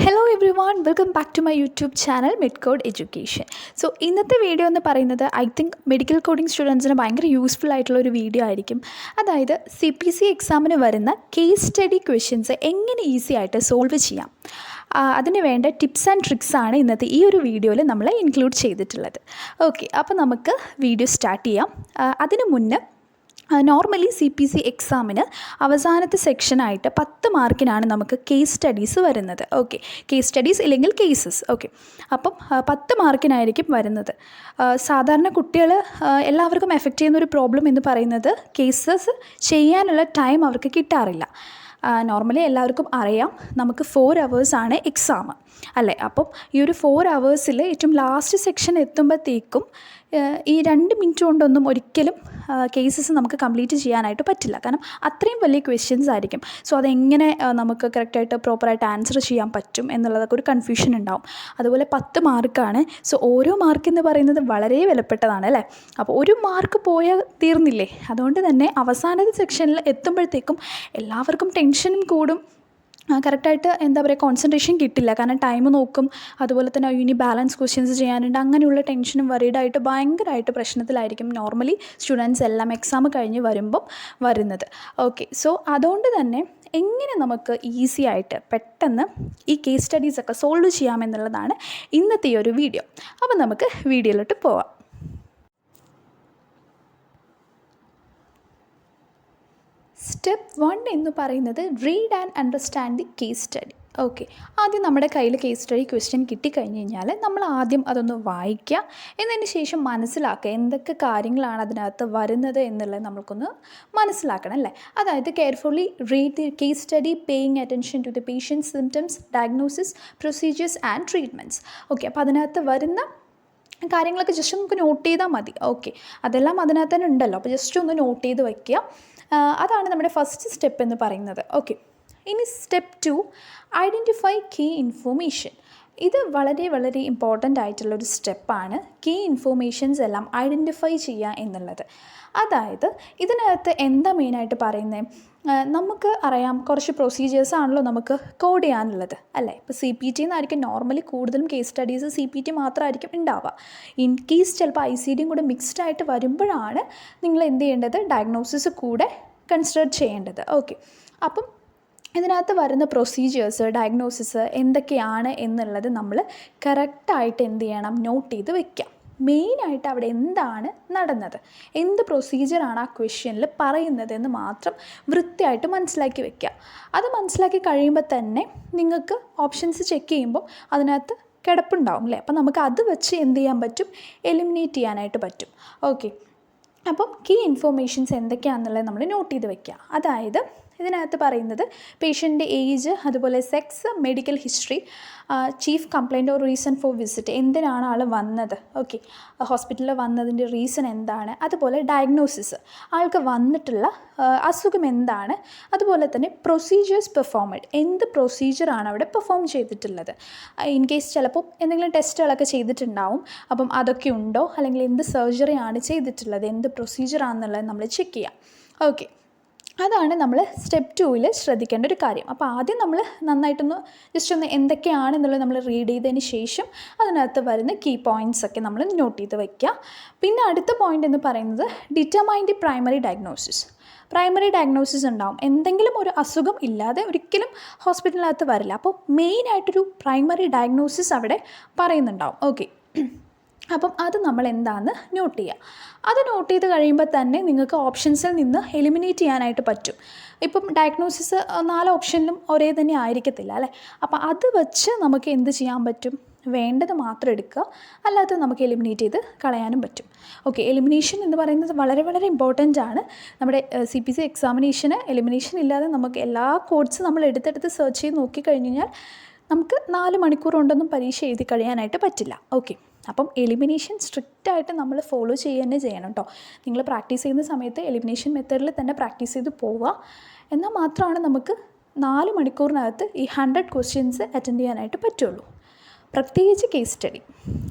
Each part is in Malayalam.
Hello everyone welcome back to my YouTube channel mid code education. So ഇന്നത്തെ വീഡിയോ എന്ന് പറയുന്നത് ഐ തിങ്ക് മെഡിക്കൽ കോഡിംഗ് സ്റ്റുഡൻസിന് ഭയങ്കര യൂസ്ഫുൾ ആയിട്ടുള്ളൊരു വീഡിയോ ആയിരിക്കും. അതായത് CPC എക്സാമിന് വരുന്ന കേസ് സ്റ്റഡി ക്വസ്റ്റ്യൻസ് എങ്ങനെ ഈസി ആയിട്ട് സോൾവ് ചെയ്യാം, അതിന് വേണ്ട ടിപ്സ് ആൻഡ് ട്രിക്സ് ആണ് ഇന്നത്തെ ഈ ഒരു വീഡിയോയിൽ നമ്മൾ ഇൻക്ലൂഡ് ചെയ്തിട്ടുള്ളത്. ഓക്കെ, അപ്പോൾ നമുക്ക് വീഡിയോ സ്റ്റാർട്ട് ചെയ്യാം. അതിന് മുന്നേ നോർമലി CPC എക്സാമിന് അവസാനത്തെ സെക്ഷനായിട്ട് 10 മാർക്കിനാണ് നമുക്ക് കേസ് സ്റ്റഡീസ് വരുന്നത്. ഓക്കെ, കേസ് സ്റ്റഡീസ് ഇല്ലെങ്കിൽ കേസസ്. ഓക്കെ, അപ്പം 10 മാർക്കിനായിരിക്കും വരുന്നത്. സാധാരണ കുട്ടികൾ എല്ലാവർക്കും എഫക്റ്റ് ചെയ്യുന്നൊരു പ്രോബ്ലം എന്ന് പറയുന്നത് കേസസ് ചെയ്യാനുള്ള ടൈം അവർക്ക് കിട്ടാറില്ല. നോർമലി എല്ലാവർക്കും അറിയാം, നമുക്ക് 4 hours എക്സാം അല്ലേ. അപ്പം ഈ ഒരു 4 hours ഏറ്റവും ലാസ്റ്റ് സെക്ഷൻ എത്തുമ്പോഴത്തേക്കും ഈ 2 മിനിറ്റ് കൊണ്ടൊന്നും ഒരിക്കലും കേസസ് നമുക്ക് കംപ്ലീറ്റ് ചെയ്യാനായിട്ട് പറ്റില്ല. കാരണം അത്രയും വലിയ ക്വസ്റ്റ്യൻസ് ആയിരിക്കും. സോ അതെങ്ങനെ നമുക്ക് കറക്റ്റായിട്ട് പ്രോപ്പറായിട്ട് ആൻസർ ചെയ്യാൻ പറ്റും എന്നുള്ളതൊക്കെ ഒരു കൺഫ്യൂഷൻ ഉണ്ടാവും. അതുപോലെ 10 മാർക്കാണ്. സോ ഓരോ മാർക്ക് എന്ന് പറയുന്നത് വളരെ വിലപ്പെട്ടതാണ് അല്ലേ. അപ്പോൾ ഒരു മാർക്ക് പോയാൽ തീർന്നില്ലേ. അതുകൊണ്ട് തന്നെ അവസാനത്തെ സെക്ഷനിൽ എത്തുമ്പോഴത്തേക്കും എല്ലാവർക്കും ടെൻഷനും കൂടും. കറക്റ്റായിട്ട് എന്താ പറയുക, കോൺസെൻട്രേഷൻ കിട്ടില്ല. കാരണം ടൈം നോക്കും, അതുപോലെ തന്നെ ഇനി ബാലൻസ് ക്വസ്റ്റ്യൻസ് ചെയ്യാനുണ്ട്. അങ്ങനെയുള്ള ടെൻഷനും വറീഡായിട്ട് ഭയങ്കരമായിട്ട് പ്രശ്നത്തിലായിരിക്കും നോർമലി സ്റ്റുഡൻസ് എല്ലാം എക്സാം കഴിഞ്ഞ് വരുന്നത്. ഓക്കെ, സോ അതുകൊണ്ട് തന്നെ എങ്ങനെ നമുക്ക് ഈസി ആയിട്ട് പെട്ടെന്ന് ഈ കേസ് സ്റ്റഡീസൊക്കെ സോൾവ് ചെയ്യാമെന്നുള്ളതാണ് ഇന്നത്തെ ഈ ഒരു വീഡിയോ. അപ്പോൾ നമുക്ക് വീഡിയോയിലോട്ട് പോവാം. സ്റ്റെപ്പ് 1 എന്ന് പറയുന്നത് read and understand the case study. Okay, ആദ്യം നമ്മുടെ കയ്യിൽ കേസ് സ്റ്റഡി ക്വസ്റ്റ്യൻ കിട്ടിക്കഴിഞ്ഞ് കഴിഞ്ഞാൽ നമ്മൾ ആദ്യം അതൊന്ന് വായിക്കുക. എന്നതിന് ശേഷം മനസ്സിലാക്കുക എന്തൊക്കെ കാര്യങ്ങളാണ് അതിനകത്ത് വരുന്നത് എന്നുള്ളത് നമ്മൾക്കൊന്ന് മനസ്സിലാക്കണം അല്ലേ. അതായത് carefully read the case study, paying attention to the patient symptoms, diagnosis, procedures and treatments. Okay, അപ്പോൾ അതിനകത്ത് വരുന്ന കാര്യങ്ങളൊക്കെ ജസ്റ്റ് നമുക്ക് നോട്ട് ചെയ്താൽ മതി. ഓക്കെ, അതെല്ലാം അതിനകത്ത് തന്നെ ഉണ്ടല്ലോ. അപ്പോൾ ജസ്റ്റ് ഒന്ന് നോട്ട് ചെയ്ത് വയ്ക്കുക. അതാണ് നമ്മുടെ ഫസ്റ്റ് സ്റ്റെപ്പ് എന്ന് പറയുന്നത്. ഓക്കെ, ഇനി സ്റ്റെപ്പ് 2 ഐഡൻറ്റിഫൈ കീ ഇൻഫോർമേഷൻ. ഇത് വളരെ വളരെ ഇമ്പോർട്ടൻ്റ് ആയിട്ടുള്ളൊരു സ്റ്റെപ്പാണ്. കീ ഇൻഫോർമേഷൻസ് എല്ലാം ഐഡൻറ്റിഫൈ ചെയ്യുക എന്നുള്ളത്. അതായത് ഇതിനകത്ത് എന്താ മെയിനായിട്ട് പറയുന്നത്, നമുക്ക് അറിയാം കുറച്ച് പ്രൊസീജിയേഴ്സ് ആണല്ലോ നമുക്ക് കോഡ് ചെയ്യാനുള്ളത് അല്ലേ. ഇപ്പോൾ CPT എന്നായിരിക്കും നോർമലി കൂടുതലും കേസ് സ്റ്റഡീസ് CPT മാത്രമായിരിക്കും ഉണ്ടാവുക. ഇൻ കേസ് ചിലപ്പോൾ ICDയും കൂടെ മിക്സ്ഡ് ആയിട്ട് വരുമ്പോഴാണ് നിങ്ങൾ എന്ത് ചെയ്യേണ്ടത്, ഡയഗ്നോസിസ് കൂടെ കൺസിഡർ ചെയ്യേണ്ടത്. ഓക്കെ, അപ്പം ഇതിനകത്ത് വരുന്ന പ്രൊസീജിയേഴ്സ്, ഡയഗ്നോസിസ് എന്തൊക്കെയാണ് എന്നുള്ളത് നമ്മൾ കറക്റ്റായിട്ട് എന്ത് ചെയ്യണം, നോട്ട് ചെയ്ത് വയ്ക്കാം. മെയിനായിട്ട് അവിടെ എന്താണ് നടന്നത്, എന്ത് പ്രൊസീജിയറാണ് ആ ക്വസ്റ്റ്യനിൽ പറയുന്നതെന്ന് മാത്രം വൃത്തിയായിട്ട് മനസ്സിലാക്കി വയ്ക്കുക. അത് മനസ്സിലാക്കി കഴിയുമ്പോൾ തന്നെ നിങ്ങൾക്ക് ഓപ്ഷൻസ് ചെക്ക് ചെയ്യുമ്പോൾ അതിനകത്ത് കിടപ്പുണ്ടാവും അല്ലേ. അപ്പം നമുക്ക് അത് വെച്ച് എന്ത് ചെയ്യാൻ പറ്റും, എലിമിനേറ്റ് ചെയ്യാനായിട്ട് പറ്റും. ഓക്കെ, അപ്പം കീ ഇൻഫോർമേഷൻസ് എന്തൊക്കെയാണെന്നുള്ളത് നമ്മൾ നോട്ട് ചെയ്ത് വയ്ക്കുക. അതായത് ഇതിനകത്ത് പറയുന്നത് പേഷ്യൻ്റെ ഏജ്, അതുപോലെ sex, medical history, chief complaint or reason for visit, എന്തിനാണ് ആൾ വന്നത്, ഓക്കെ ഹോസ്പിറ്റലിൽ വന്നതിൻ്റെ റീസൺ എന്താണ്, അതുപോലെ ഡയഗ്നോസിസ് ആൾക്ക് വന്നിട്ടുള്ള അസുഖം എന്താണ്, അതുപോലെ തന്നെ പ്രൊസീജിയേഴ്സ് പെർഫോമഡ്, എന്ത് പ്രൊസീജിയറാണ് അവിടെ പെർഫോം ചെയ്തിട്ടുള്ളത്. ഇൻ കേസ് ചിലപ്പോൾ എന്തെങ്കിലും ടെസ്റ്റുകളൊക്കെ ചെയ്തിട്ടുണ്ടാവും, അപ്പം അതൊക്കെ ഉണ്ടോ, അല്ലെങ്കിൽ എന്ത് സർജറിയാണ് ചെയ്തിട്ടുള്ളത്, എന്ത് പ്രൊസീജിയറാണെന്നുള്ളത് നമ്മൾ ചെക്ക് ചെയ്യാം. ഓക്കെ, അതാണ് നമ്മൾ സ്റ്റെപ്പ് 2 ശ്രദ്ധിക്കേണ്ട ഒരു കാര്യം. അപ്പോൾ ആദ്യം നമ്മൾ നന്നായിട്ടൊന്ന് ജസ്റ്റ് ഒന്ന് എന്തൊക്കെയാണെന്നുള്ളത് നമ്മൾ റീഡ് ചെയ്തതിന് ശേഷം അതിനകത്ത് വരുന്ന കീ പോയിൻറ്റ്സൊക്കെ നമ്മൾ നോട്ട് ചെയ്ത് വയ്ക്കുക. പിന്നെ അടുത്ത പോയിൻ്റ് എന്ന് പറയുന്നത് determine the primary diagnosis. Primary diagnosis ഉണ്ടാവും, എന്തെങ്കിലും ഒരു അസുഖം ഇല്ലാതെ ഒരിക്കലും ഹോസ്പിറ്റലിനകത്ത് വരില്ല. അപ്പോൾ മെയിനായിട്ടൊരു പ്രൈമറി ഡയഗ്നോസിസ് അവിടെ പറയുന്നുണ്ടാവും. ഓക്കെ, അപ്പം അത് നമ്മൾ എന്താണെന്ന് നോട്ട് ചെയ്യുക. അത് നോട്ട് ചെയ്ത് കഴിയുമ്പോൾ തന്നെ നിങ്ങൾക്ക് ഓപ്ഷൻസിൽ നിന്ന് എലിമിനേറ്റ് ചെയ്യാനായിട്ട് പറ്റും. ഇപ്പം ഡയഗ്നോസിസ് 4 ഓപ്ഷനിലും ഒരേ തന്നെ ആയിരിക്കത്തില്ല അല്ലേ. അപ്പോൾ അത് വെച്ച് നമുക്ക് എന്ത് ചെയ്യാൻ പറ്റും, വേണ്ടത് മാത്രം എടുക്കുക, അല്ലാതെ നമുക്ക് എലിമിനേറ്റ് ചെയ്ത് കളയാനും പറ്റും. ഓക്കെ, എലിമിനേഷൻ എന്ന് പറയുന്നത് വളരെ വളരെ ഇമ്പോർട്ടൻ്റ് ആണ്. നമ്മുടെ CPC എക്സാമിനേഷന് എലിമിനേഷൻ ഇല്ലാതെ നമുക്ക് എല്ലാ കോഡ്സ് നമ്മൾ എടുത്തെടുത്ത് സെർച്ച് ചെയ്ത് നോക്കിക്കഴിഞ്ഞ് കഴിഞ്ഞാൽ നമുക്ക് 4 മണിക്കൂർ കൊണ്ടൊന്നും പരീക്ഷ എഴുതി കഴിയാനായിട്ട് പറ്റില്ല. ഓക്കെ, അപ്പം എലിമിനേഷൻ സ്ട്രിക്റ്റായിട്ട് നമ്മൾ ഫോളോ ചെയ്യുക തന്നെ ചെയ്യണം കേട്ടോ. നിങ്ങൾ പ്രാക്ടീസ് ചെയ്യുന്ന സമയത്ത് എലിമിനേഷൻ മെത്തേഡിൽ തന്നെ പ്രാക്ടീസ് ചെയ്ത് പോവുക. എന്നാൽ മാത്രമാണ് നമുക്ക് 4 മണിക്കൂറിനകത്ത് ഈ 100 ക്വസ്റ്റ്യൻസ് അറ്റൻഡ് ചെയ്യാനായിട്ട് പറ്റുള്ളൂ. പ്രത്യേകിച്ച് കേസ് സ്റ്റഡി,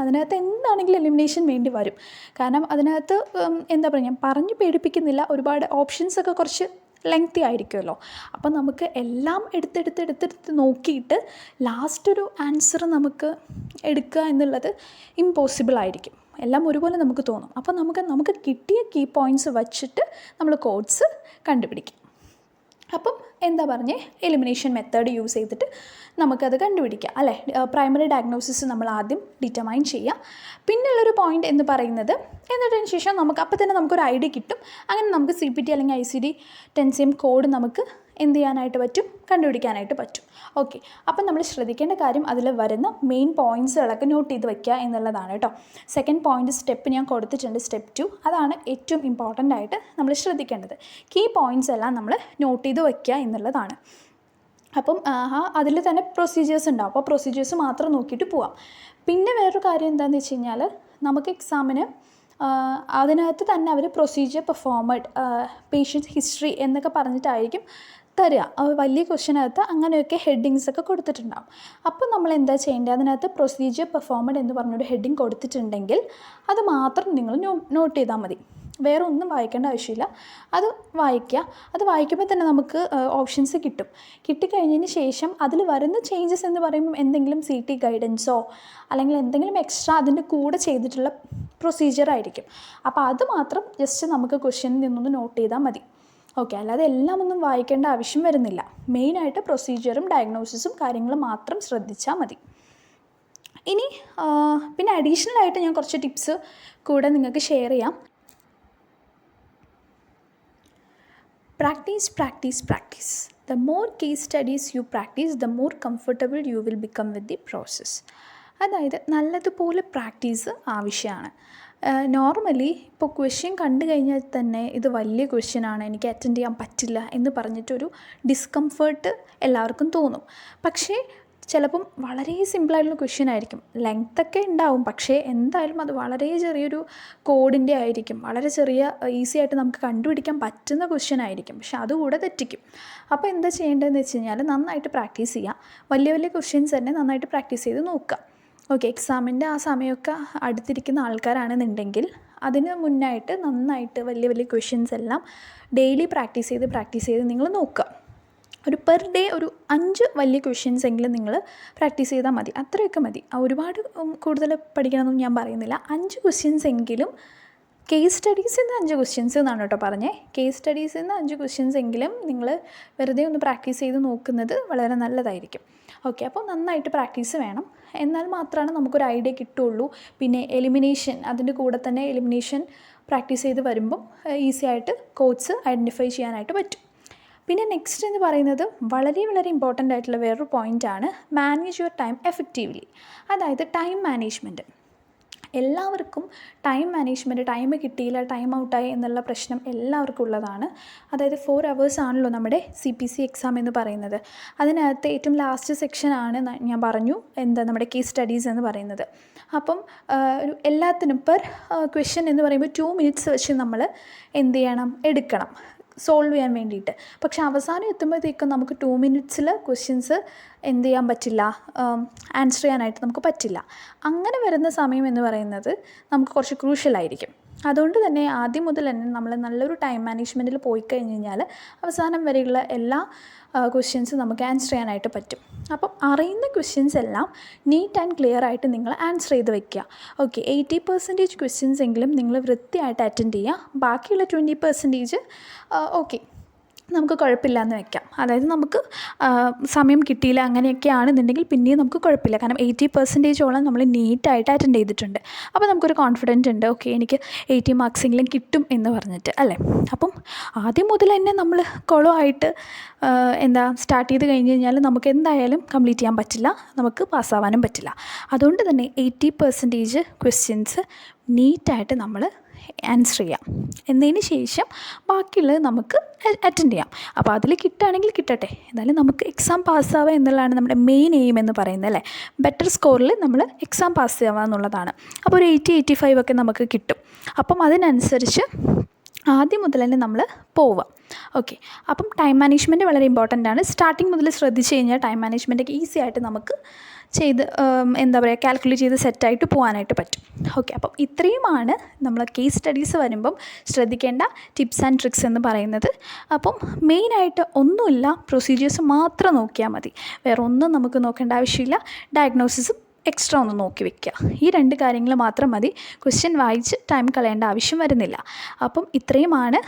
അതിനകത്ത് എന്താണെങ്കിലും എലിമിനേഷൻ വേണ്ടി വരും. കാരണം അതിനകത്ത് എന്താ പറയുക, ഞാൻ പറഞ്ഞ് പേടിപ്പിക്കുന്നില്ല, ഒരുപാട് ഓപ്ഷൻസൊക്കെ കുറച്ച് ലെങ്തി ആയിരിക്കുമല്ലോ. അപ്പം നമുക്ക് എല്ലാം എടുത്തെടുത്ത് നോക്കിയിട്ട് ലാസ്റ്റ് ഒരു ആൻസർ നമുക്ക് എടുക്കുക എന്നുള്ളത് ഇമ്പോസിബിൾ ആയിരിക്കും. എല്ലാം ഒരുപോലെ നമുക്ക് തോന്നും. അപ്പോൾ നമുക്ക് കിട്ടിയ കീ പോയിൻറ്റ്സ് വച്ചിട്ട് നമ്മൾ കോഡ്സ് കണ്ടുപിടിക്കും. അപ്പം എന്താ പറഞ്ഞേ, എലിമിനേഷൻ മെത്തേഡ് യൂസ് ചെയ്തിട്ട് നമുക്കത് കണ്ടുപിടിക്കാം അല്ലേ. പ്രൈമറി ഡയഗ്നോസിസ് നമ്മൾ ആദ്യം ഡിറ്റർമൈൻ ചെയ്യുക. പിന്നെയുള്ളൊരു പോയിൻ്റ് എന്ന് പറയുന്നത്, എന്നിട്ടതിന് ശേഷം അപ്പോൾ തന്നെ നമുക്കൊരു ഐഡിയ കിട്ടും. അങ്ങനെ നമുക്ക് CPT അല്ലെങ്കിൽ ICD-10 കോഡ് നമുക്ക് എന്ത് ചെയ്യാനായിട്ട് പറ്റും, കണ്ടുപിടിക്കാനായിട്ട് പറ്റും. ഓക്കെ, അപ്പം നമ്മൾ ശ്രദ്ധിക്കേണ്ട കാര്യം അതിൽ വരുന്ന മെയിൻ പോയിൻറ്റ്സുകളൊക്കെ നോട്ട് ചെയ്ത് വയ്ക്കുക എന്നുള്ളതാണ് കേട്ടോ. സെക്കൻഡ് പോയിൻ്റ് സ്റ്റെപ്പ് ഞാൻ കൊടുത്തിട്ടുണ്ട്, സ്റ്റെപ്പ് 2. അതാണ് ഏറ്റവും ഇമ്പോർട്ടൻ്റ് ആയിട്ട് നമ്മൾ ശ്രദ്ധിക്കേണ്ടത്. കീ പോയിൻറ്റ്സ് എല്ലാം നമ്മൾ നോട്ട് ചെയ്ത് വയ്ക്കുക എന്നുള്ളതാണ്. അപ്പം അതിൽ തന്നെ പ്രൊസീജിയേഴ്സ് ഉണ്ടാവും. അപ്പോൾ പ്രൊസീജിയേഴ്സ് മാത്രം നോക്കിയിട്ട് പോവാം. പിന്നെ വേറൊരു കാര്യം എന്താണെന്ന് വെച്ച് കഴിഞ്ഞാൽ, നമുക്ക് എക്സാമിന് അതിനകത്ത് തന്നെ അവർ പ്രൊസീജിയർ പെർഫോമഡ്, പേഷ്യൻറ്റ് ഹിസ്റ്ററി എന്നൊക്കെ പറഞ്ഞിട്ടായിരിക്കും തരിക. വലിയ ക്വസ്റ്റ്യനകത്ത് അങ്ങനെയൊക്കെ ഹെഡിങ്സൊക്കെ കൊടുത്തിട്ടുണ്ടാകും. അപ്പോൾ നമ്മൾ എന്താ ചെയ്യേണ്ടത്, അതിനകത്ത് പ്രൊസീജിയർ പെർഫോമഡ് എന്ന് പറഞ്ഞൊരു ഹെഡിങ് കൊടുത്തിട്ടുണ്ടെങ്കിൽ അത് മാത്രം നിങ്ങൾ നോട്ട് ചെയ്താൽ മതി. വേറെ ഒന്നും വായിക്കേണ്ട ആവശ്യമില്ല. അത് വായിക്കുക. അത് വായിക്കുമ്പോൾ തന്നെ നമുക്ക് ഓപ്ഷൻസ് കിട്ടിക്കഴിഞ്ഞതിന് ശേഷം അതിൽ വരുന്ന ചേഞ്ചസ് എന്ന് പറയുമ്പോൾ എന്തെങ്കിലും CT ഗൈഡൻസോ അല്ലെങ്കിൽ എന്തെങ്കിലും എക്സ്ട്രാ അതിൻ്റെ കൂടെ ചെയ്തിട്ടുള്ള പ്രൊസീജിയർ ആയിരിക്കും. അപ്പോൾ അത് മാത്രം ജസ്റ്റ് നമുക്ക് ക്വസ്റ്റ്യനിൽ നിന്നൊന്ന് നോട്ട് ചെയ്താൽ മതി. ഓക്കെ, അല്ലാതെ എല്ലാം ഒന്നും വായിക്കേണ്ട ആവശ്യം വരുന്നില്ല. മെയിനായിട്ട് പ്രൊസീജിയറും ഡയഗ്നോസിസും കാര്യങ്ങളും മാത്രം ശ്രദ്ധിച്ചാൽ മതി. ഇനി പിന്നെ അഡീഷണലായിട്ട് ഞാൻ കുറച്ച് ടിപ്സ് കൂടെ നിങ്ങൾക്ക് ഷെയർ ചെയ്യാം. Practice. The more case studies you practice, the more comfortable you will become with the process. അതായത് നല്ലതുപോലെ പ്രാക്ടീസ് ആവശ്യമാണ്. നോർമലി ഇപ്പോൾ ക്വസ്റ്റ്യൻ കണ്ടു കഴിഞ്ഞാൽ തന്നെ ഇത് വലിയ ക്വസ്റ്റ്യനാണ്, എനിക്ക് അറ്റൻഡ് ചെയ്യാൻ പറ്റില്ല എന്ന് പറഞ്ഞിട്ടൊരു ഡിസ്കംഫേർട്ട് എല്ലാവർക്കും തോന്നും. പക്ഷേ ചിലപ്പം വളരെ സിമ്പിളായിട്ടുള്ള ക്വസ്റ്റ്യൻ ആയിരിക്കും, ലെങ്ത്തൊക്കെ ഉണ്ടാവും, പക്ഷേ എന്തായാലും അത് വളരെ ചെറിയൊരു കോഡിൻ്റെ ആയിരിക്കും, വളരെ ചെറിയ ഈസി ആയിട്ട് നമുക്ക് കണ്ടുപിടിക്കാൻ പറ്റുന്ന ക്വസ്റ്റ്യൻ ആയിരിക്കും. പക്ഷെ അതുകൂടെ തെറ്റിക്കും. അപ്പോൾ എന്താ ചെയ്യേണ്ടതെന്ന് വെച്ച് കഴിഞ്ഞാൽ, നന്നായിട്ട് പ്രാക്ടീസ് ചെയ്യുക. വലിയ ക്വസ്റ്റ്യൻസ് തന്നെ നന്നായിട്ട് പ്രാക്ടീസ് ചെയ്ത് നോക്കുക. ഓക്കെ, എക്സാമിൻ്റെ ആ സമയമൊക്കെ അടുത്തിരിക്കുന്ന ആൾക്കാരാണെന്നുണ്ടെങ്കിൽ അതിന് മുന്നായിട്ട് നന്നായിട്ട് വലിയ ക്വസ്റ്റ്യൻസ് എല്ലാം ഡെയിലി പ്രാക്ടീസ് ചെയ്ത് നിങ്ങൾ നോക്കുക. ഒരു പെർ ഡേ ഒരു 5 വലിയ ക്വസ്റ്റ്യൻസ് എങ്കിലും നിങ്ങൾ പ്രാക്ടീസ് ചെയ്താൽ മതി. അത്രയൊക്കെ മതി. ഒരുപാട് കൂടുതൽ പഠിക്കണമെന്നൊന്നും ഞാൻ പറയുന്നില്ല. 5 ക്വസ്റ്റ്യൻസ് എങ്കിലും, കേസ് സ്റ്റഡീസിൽ നിന്ന് 5 ക്വസ്റ്റ്യൻസ് എന്നാണ് കേട്ടോ പറഞ്ഞേ. കേസ് സ്റ്റഡീസിൽ നിന്ന് 5 ക്വസ്റ്റ്യൻസ് എങ്കിലും നിങ്ങൾ വെറുതെ ഒന്ന് പ്രാക്ടീസ് ചെയ്ത് നോക്കുന്നത് വളരെ നല്ലതായിരിക്കും. ഓക്കെ, അപ്പോൾ നന്നായിട്ട് പ്രാക്ടീസ് വേണം. എന്നാൽ മാത്രമാണ് നമുക്കൊരു ഐഡിയ കിട്ടുള്ളൂ. പിന്നെ എലിമിനേഷൻ, അതിൻ്റെ കൂടെ തന്നെ എലിമിനേഷൻ പ്രാക്ടീസ് ചെയ്ത് വരുമ്പം ഈസി ആയിട്ട് കോഡ്സ് ഐഡൻറ്റിഫൈ ചെയ്യാനായിട്ട് പറ്റും. പിന്നെ നെക്സ്റ്റ് എന്ന് പറയുന്നത് വളരെ ഇമ്പോർട്ടൻ്റ് ആയിട്ടുള്ള വേറൊരു പോയിൻ്റാണ് മാനേജ് യുവർ ടൈം എഫക്റ്റീവ്ലി. അതായത് ടൈം മാനേജ്മെൻറ്റ്. എല്ലാവർക്കും ടൈം മാനേജ്മെൻറ്റ്, ടൈം കിട്ടിയില്ല, ടൈം ഔട്ടായി എന്നുള്ള പ്രശ്നം എല്ലാവർക്കും ഉള്ളതാണ്. അതായത് 4 hours ആണല്ലോ നമ്മുടെ CPC എക്സാം എന്ന് പറയുന്നത്. അതിനകത്ത് ഏറ്റവും ലാസ്റ്റ് സെക്ഷനാണ് ഞാൻ പറഞ്ഞു നമ്മുടെ കേസ് സ്റ്റഡീസ് എന്ന് പറയുന്നത്. അപ്പം എല്ലാത്തിനും പെർ ക്വസ്റ്റ്യൻ എന്ന് പറയുമ്പോൾ 2 minutes വെച്ച് നമ്മൾ എടുക്കണം സോൾവ് ചെയ്യാൻ വേണ്ടിയിട്ട്. പക്ഷേ അവസാനം എത്തുമ്പോഴത്തേക്കും നമുക്ക് 2 minutes ക്വസ്റ്റ്യൻസ് ചെയ്യാൻ പറ്റില്ല, ആൻസർ ചെയ്യാനായിട്ട് നമുക്ക് പറ്റില്ല. അങ്ങനെ വരുന്ന സമയം എന്ന് പറയുന്നത് നമുക്ക് കുറച്ച് ക്രൂഷ്യലായിരിക്കും. അതുകൊണ്ട് തന്നെ ആദ്യം മുതൽ തന്നെ നമ്മൾ നല്ലൊരു ടൈം മാനേജ്മെൻറ്റിൽ പോയി കഴിഞ്ഞ് കഴിഞ്ഞാൽ അവസാനം വരെയുള്ള എല്ലാ ക്വസ്റ്റ്യൻസും നമുക്ക് ആൻസർ ചെയ്യാനായിട്ട് പറ്റും. അപ്പം അറിയുന്ന ക്വസ്റ്റ്യൻസ് എല്ലാം നീറ്റ് ആൻഡ് ക്ലിയർ ആയിട്ട് നിങ്ങൾ ആൻസർ ചെയ്ത് വയ്ക്കുക. ഓക്കെ, 80% ക്വസ്റ്റ്യൻസ് എങ്കിലും നിങ്ങൾ വൃത്തിയായിട്ട് അറ്റൻഡ് ചെയ്യുക. ബാക്കിയുള്ള 20% ഓക്കെ നമുക്ക് കുഴപ്പമില്ല എന്ന് വെക്കാം. അതായത് നമുക്ക് സമയം കിട്ടിയില്ല അങ്ങനെയൊക്കെ ആണെന്നുണ്ടെങ്കിൽ പിന്നെയും നമുക്ക് കുഴപ്പമില്ല. കാരണം 80% നമ്മൾ നീറ്റായിട്ട് അറ്റൻഡ് ചെയ്തിട്ടുണ്ട്. അപ്പോൾ നമുക്കൊരു കോൺഫിഡൻറ്റ് ഉണ്ട്, ഓക്കെ എനിക്ക് 80 മാർക്സെങ്കിലും കിട്ടും എന്ന് പറഞ്ഞിട്ട് അല്ലേ. അപ്പം ആദ്യം മുതൽ തന്നെ നമ്മൾ കുളമായിട്ട് സ്റ്റാർട്ട് ചെയ്ത് കഴിഞ്ഞ് കഴിഞ്ഞാൽ നമുക്ക് എന്തായാലും കംപ്ലീറ്റ് ചെയ്യാൻ പറ്റില്ല, നമുക്ക് പാസ്സാവാനും പറ്റില്ല. അതുകൊണ്ട് തന്നെ 80% ക്വസ്റ്റ്യൻസ് നീറ്റായിട്ട് നമ്മൾ ആൻസർ ചെയ്യാം. എന്നതിന് ശേഷം ബാക്കിയുള്ളത് നമുക്ക് അറ്റൻഡ് ചെയ്യാം. അപ്പോൾ അതിൽ കിട്ടുകയാണെങ്കിൽ കിട്ടട്ടെ, എന്നാലും നമുക്ക് എക്സാം പാസ്സാവുക എന്നുള്ളതാണ് നമ്മുടെ മെയിൻ എയിം എന്ന് പറയുന്നത് അല്ലേ. ബെറ്റർ സ്കോറിൽ നമ്മൾ എക്സാം പാസ് ചെയ്യുക എന്നുള്ളതാണ്. അപ്പോൾ ഒരു 80-85 ഒക്കെ നമുക്ക് കിട്ടും. അപ്പം അതിനനുസരിച്ച് ആദ്യം മുതൽ തന്നെ നമ്മൾ പോവുക. ഓക്കെ, അപ്പം ടൈം മാനേജ്മെൻറ്റ് വളരെ ഇമ്പോർട്ടൻ്റ് ആണ്. സ്റ്റാർട്ടിങ് മുതൽ ശ്രദ്ധിച്ച് കഴിഞ്ഞാൽ ടൈം മാനേജ്മെൻറ്റൊക്കെ ഈസി ആയിട്ട് നമുക്ക് ചെയ്ത് കാൽക്കുലേറ്റ് ചെയ്ത് സെറ്റായിട്ട് പോകാനായിട്ട് പറ്റും. ഓക്കെ, അപ്പം ഇത്രയുമാണ് നമ്മൾ കേസ് സ്റ്റഡീസ് വരുമ്പം ശ്രദ്ധിക്കേണ്ട ടിപ്സ് ആൻഡ് ട്രിക്സ് എന്ന് പറയുന്നത്. അപ്പം മെയിനായിട്ട് ഒന്നുമില്ല, പ്രൊസീജിയേഴ്സ് മാത്രം നോക്കിയാൽ മതി, വേറെ ഒന്നും നമുക്ക് നോക്കേണ്ട ആവശ്യമില്ല. ഡയഗ്നോസിസും എക്സ്ട്രാ ഒന്ന് നോക്കി വെക്കുക. ഈ 2 കാര്യങ്ങൾ മാത്രം മതി. ക്വസ്റ്റ്യൻ വായിച്ച് ടൈം കളയേണ്ട ആവശ്യം വരുന്നില്ല. അപ്പം ഇത്രയുമാണ്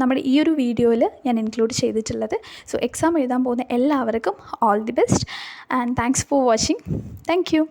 നമ്മുടെ ഈ ഒരു വീഡിയോയിൽ ഞാൻ ഇൻക്ലൂഡ് ചെയ്തിട്ടുള്ളത്. സോ എക്സാം എഴുതാൻ പോകുന്ന എല്ലാവർക്കും all the best and thanks for watching. Thank you.